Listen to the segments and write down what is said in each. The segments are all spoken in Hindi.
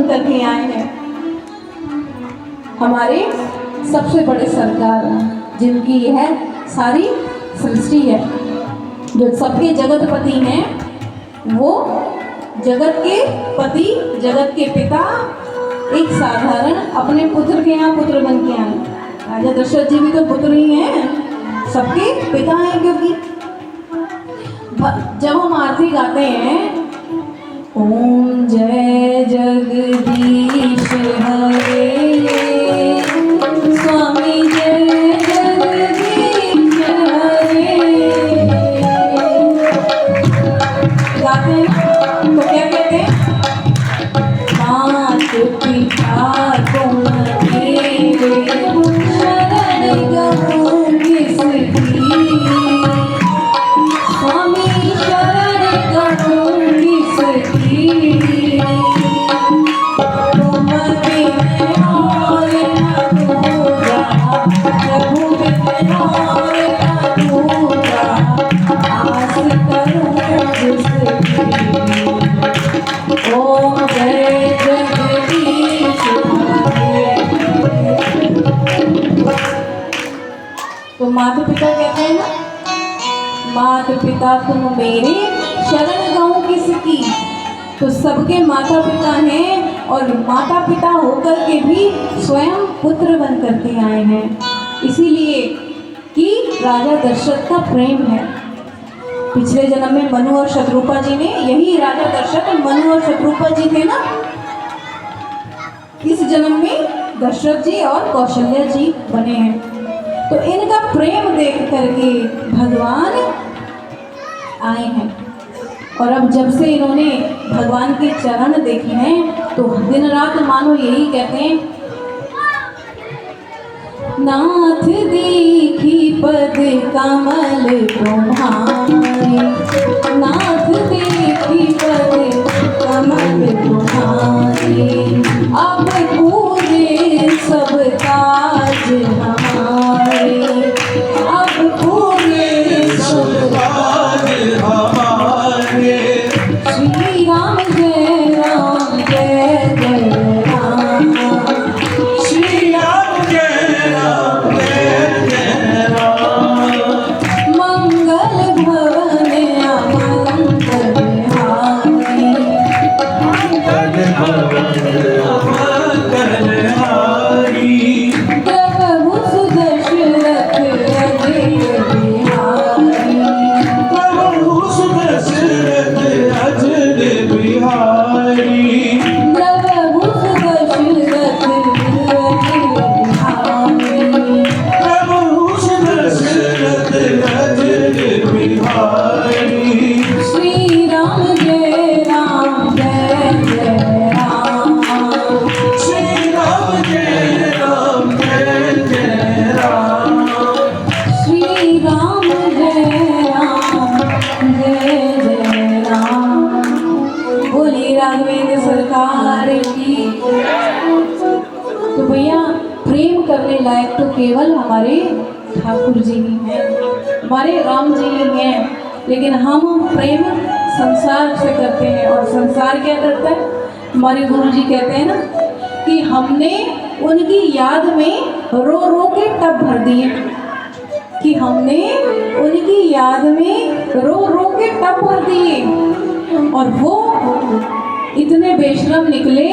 बन करके आए हैं। हमारे सबसे बड़े सरकार जिनकी यह सारी सृष्टि है, जो सबके जगतपति हैं, वो जगत के पति, जगत के पिता, एक साधारण अपने पुत्र के यहाँ पुत्र बन के आए। राजा दशरथ जी भी तो पुत्र ही हैं, सबके पिता हैं। क्योंकि जब हम आरती गाते हैं, ओम जय जगदीश हरे, स्वामी जय जगदीश हरे, गाते हैं तो क्या कहते हैं? मात पिता तुम मेरे, शरण गहूँ किसकी, स्वामी शरण गहूँ किसकी, तुम बिन और न दूजा, प्रभु बिन और न दूजा, आस करूँ जिसकी। ओम जय जगदीश हरे। तो माता पिता कहते हैं ना, माता पिता तुम मेरे, शरण गहूँ किसकी। तो सबके माता पिता हैं और माता पिता होकर के भी स्वयं पुत्र बन करके आए हैं, इसीलिए कि राजा दशरथ का प्रेम है। पिछले जन्म में मनु और शत्रुपा जी ने, यही राजा दशरथ मनु और शत्रुपा जी थे ना, इस जन्म में दशरथ जी और कौशल्या जी बने हैं। तो इनका प्रेम देख करके भगवान आए हैं। और अब जब से इन्होंने भगवान के चरण देखे हैं, तो दिन रात मानो यही कहते हैं, नाथ देखी पद कमल तुम्हारे, नाथ देखी पद कमल तुम्हारे, अब पूरे सब काज हमारे, अब पूरे सब काज हमारे। श्री राम जय राम जय जय राम, श्री राम जय राम जय जय राम, मंगल भवन अमंगल हारी, मंगल भवन अमंगल हारी, प्रभु सुदशरथ अजय बिहारी, प्रभु सुदशरथ अजय बिहारी, प्रभु सुदशरथ अजय बिहारी, प्रभु सुदशरथ अजय बिहारी। श्री राम जय राम जय जय राम, श्री राम जय राम जय जय राम, श्री राम जय राम जय जय राम। बोली राघवेंद्र सरकार की। तो भैया, प्रेम करने लायक तो केवल हमारे ठाकुर जी ही हैं, हमारे राम जी ही हैं। लेकिन हम प्रेम संसार से करते हैं, और संसार क्या करता है? हमारे गुरु जी कहते हैं ना कि हमने उनकी याद में रो रो के टब भर दिए, कि हमने उनकी याद में रो रो के टब भर दिए, और वो इतने बेशरम निकले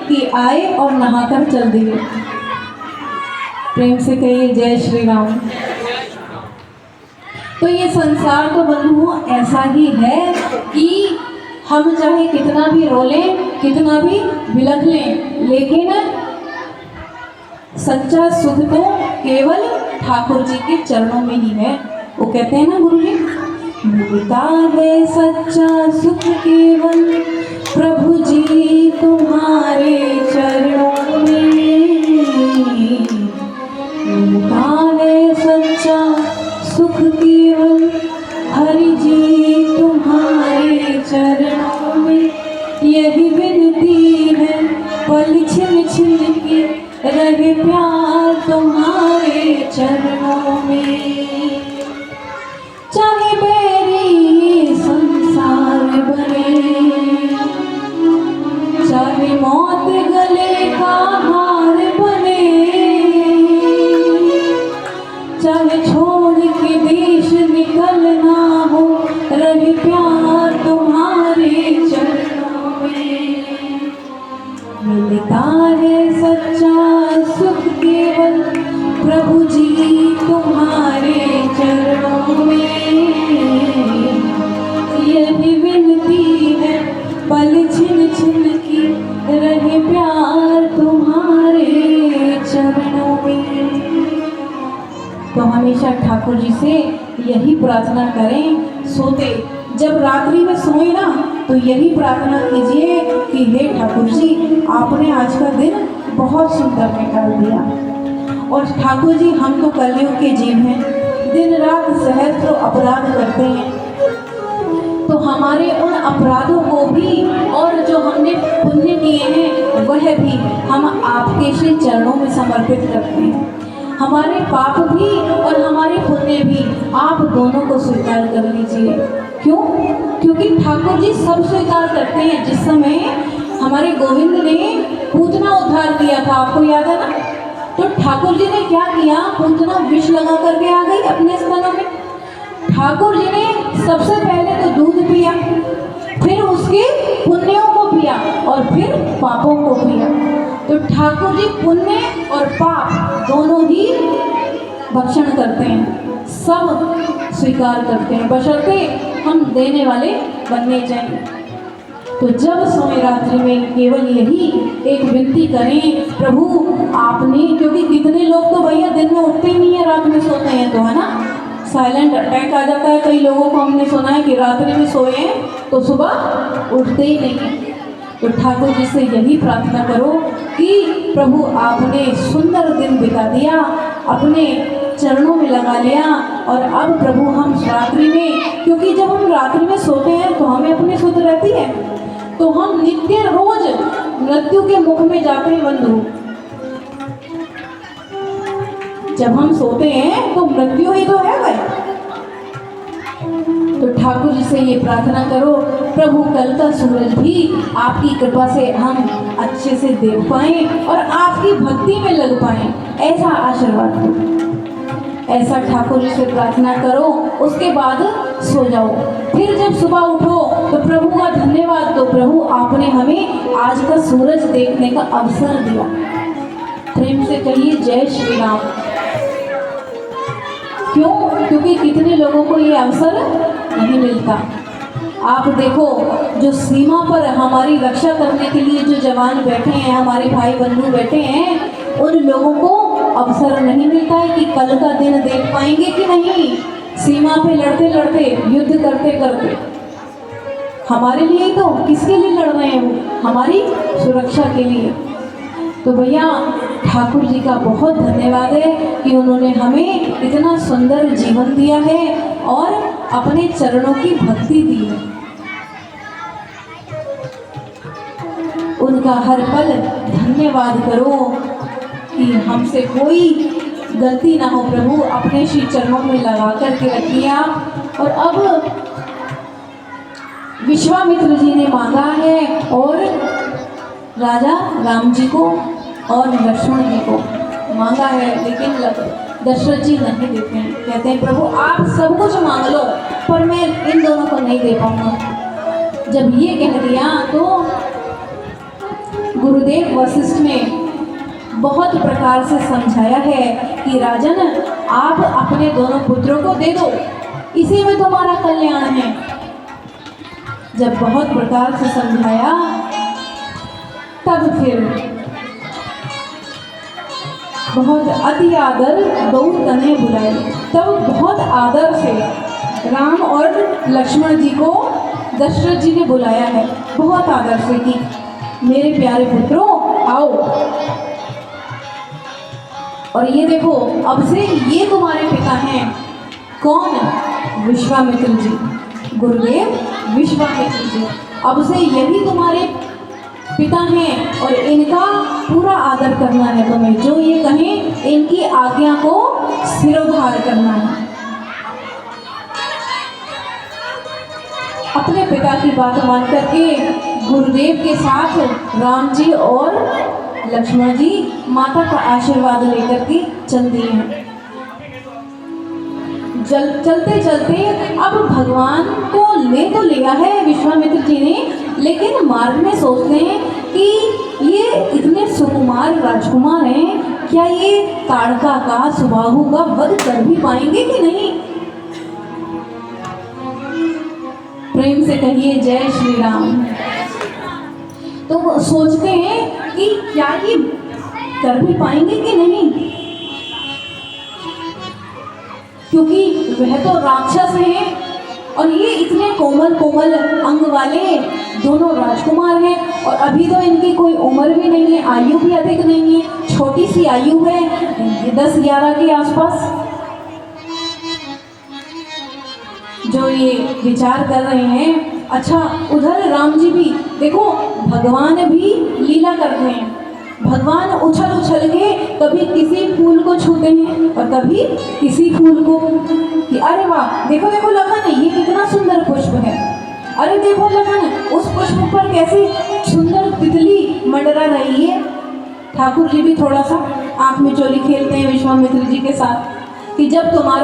कि आए और नहाकर चल दिए। प्रेम से कहिए जय श्री राम। तो ये संसार तो बंधुओं ऐसा ही है कि हम चाहे कितना भी रो लें, कितना भी बिलख लें, लेकिन सच्चा सुख तो केवल ठाकुर जी के चरणों में ही है। वो कहते हैं ना गुरु जी, मिलता है सच्चा सुख केवल प्रभु जी तुम्हारे चरणों में, मिलता है सच्चा सुख केवल हरि जी तुम्हारे चरणों में। यही विनती है पल छिन छिन के रहे प्यार तुम्हारे चरणों में, चाहे बैरी संसार बने, चाहे मौत मिलता है सच्चा सुख केवल प्रभु जी तुम्हारे चरणों में। यही विनती है पल छिन छिन की रहे प्यार तुम्हारे चरणों में। तो हमेशा ठाकुर जी से यही प्रार्थना करें, सोते जब रात्रि में सोए ना तो यही प्रार्थना कीजिए कि हे ठाकुर जी आपने आज का दिन बहुत सुंदर निकाल दिया। और ठाकुर जी हम तो कलयुग के जीव हैं, दिन रात सहस्त्र अपराध करते हैं, तो हमारे उन अपराधों को भी और जो हमने पुण्य किए हैं वह भी हम आपके श्री चरणों में समर्पित करते हैं। हमारे पाप भी और हमारे पुण्य भी आप दोनों को स्वीकार कर लीजिए। क्यों? क्योंकि ठाकुर जी सब स्वीकार करते हैं। जिस समय हमारे गोविंद ने पूतना उद्धार किया था, आपको याद है ना, तो ठाकुर जी ने क्या किया, पूतना विष लगा करके आ गई अपने स्तनों में। ठाकुर जी ने सबसे पहले तो दूध पिया, फिर उसके पुण्यों को पिया और फिर पापों को पिया। तो ठाकुर जी पुण्य और पाप दोनों ही भक्षण करते हैं, सब स्वीकार करते हैं, बशर्ते हम देने वाले बनने चाहिए। तो जब सोए रात्रि में केवल यही एक विनती करें, प्रभु आपने, क्योंकि कितने लोग तो भैया दिन में उठते ही नहीं है, रात में सोते हैं, तो है ना, साइलेंट अटैक आ जाता है कई लोगों को। हमने सुना है कि रात्रि में सोए हैं तो सुबह उठते ही नहीं हैं। तो ठाकुर जी से यही प्रार्थना करो कि प्रभु आपने सुंदर दिन बिता दिया, अपने चरणों में लगा लिया, और अब प्रभु हम रात्रि में, क्योंकि जब हम रात्रि में सोते हैं तो हमें अपनी सुध रहती है, तो हम नित्य रोज मृत्यु के मुख में जाते हैं बंधु। जब हम सोते हैं तो मृत्यु ही तो है भाई। तो ठाकुर जी से ये प्रार्थना करो, प्रभु कल का सूरज भी आपकी कृपा से हम अच्छे से देख पाएं और आपकी भक्ति में लग पाएं, ऐसा आशीर्वाद दो। ऐसा ठाकुर जी से प्रार्थना करो, उसके बाद सो जाओ। फिर जब सुबह उठो तो प्रभु का धन्यवाद दो, प्रभु आपने हमें आज का सूरज देखने का अवसर दिया। प्रेम से कहिए जय श्री राम। क्यों? क्योंकि कितने लोगों को ये अवसर नहीं मिलता। आप देखो, जो सीमा पर हमारी रक्षा करने के लिए जो जवान बैठे हैं, हमारे भाई बंधु बैठे हैं, उन लोगों को अवसर नहीं मिलता है कि कल का दिन देख पाएंगे कि नहीं। सीमा पे लड़ते लड़ते, युद्ध करते करते, हमारे लिए तो किसके लिए लड़ रहे हैं वो? हमारी सुरक्षा के लिए। तो भैया ठाकुर जी का बहुत धन्यवाद है कि उन्होंने हमें इतना सुंदर जीवन दिया है और अपने चरणों की भक्ति दी है। उनका हर पल धन्यवाद करो कि हमसे कोई गलती ना हो, प्रभु अपने श्री चरणों में लगा करके रखिए आप। और अब विश्वामित्र जी ने मांगा है और राजा राम जी को और लक्ष्मण जी को मांगा है, लेकिन दशरथ जी नहीं देते हैं। कहते हैं प्रभु आप सब कुछ मांग लो पर मैं इन दोनों को नहीं दे पाऊंगा। जब ये कह दिया तो गुरुदेव वशिष्ठ ने बहुत प्रकार से समझाया है कि राजन आप अपने दोनों पुत्रों को दे दो, इसी में तुम्हारा कल्याण है। जब बहुत प्रकार से समझाया तब फिर बहुत अति आदर दो तने बुलाए, तब बहुत आदर से राम और लक्ष्मण जी को दशरथ जी ने बुलाया है, बहुत आदर से कि मेरे प्यारे पुत्रों आओ। और ये देखो अब से ये तुम्हारे पिता हैं। कौन? विश्वामित्र जी, गुरुदेव विश्वामित्र जी। अब से यही तुम्हारे पिता हैं और इनका पूरा आदर करना है तुम्हें। जो ये कहें इनकी आज्ञा को सिरोधार करना है। अपने पिता की बात मान करके गुरुदेव के साथ राम जी और लक्ष्मण जी माता का आशीर्वाद लेकर के चल दिए हैं। चलते चलते अब भगवान को ले तो लिया है विश्वामित्र जी ने, लेकिन मार्ग में सोचते हैं कि ये इतने सुकुमार राजकुमार हैं, क्या ये ताड़का का सुबाहु का वध कर भी पाएंगे कि नहीं। प्रेम से कहिए जय श्री राम। तो वो सोचते हैं कि क्या ये कर भी पाएंगे कि नहीं, क्योंकि वह तो राक्षस हैं और ये इतने कोमल कोमल अंग वाले दोनों राजकुमार हैं, और अभी तो इनकी कोई उम्र भी नहीं है, आयु भी अधिक नहीं है, छोटी सी आयु है 10-11 के आसपास। जो ये विचार कर रहे हैं, अच्छा उधर राम जी भी देखो, भगवान भी लीला करते हैं। भगवान उछल उछल के कभी किसी फूल को छूते हैं और कभी किसी फूल को, कि अरे वाह देखो देखो लखन ये कितना सुंदर पुष्प है, अरे देखो लखन उस पुष्प पर कैसी सुंदर तितली मंडरा रही है। ठाकुर जी भी थोड़ा सा आँख में चोली खेलते हैं विश्वामित्र जी के साथ कि जब तुम्हारा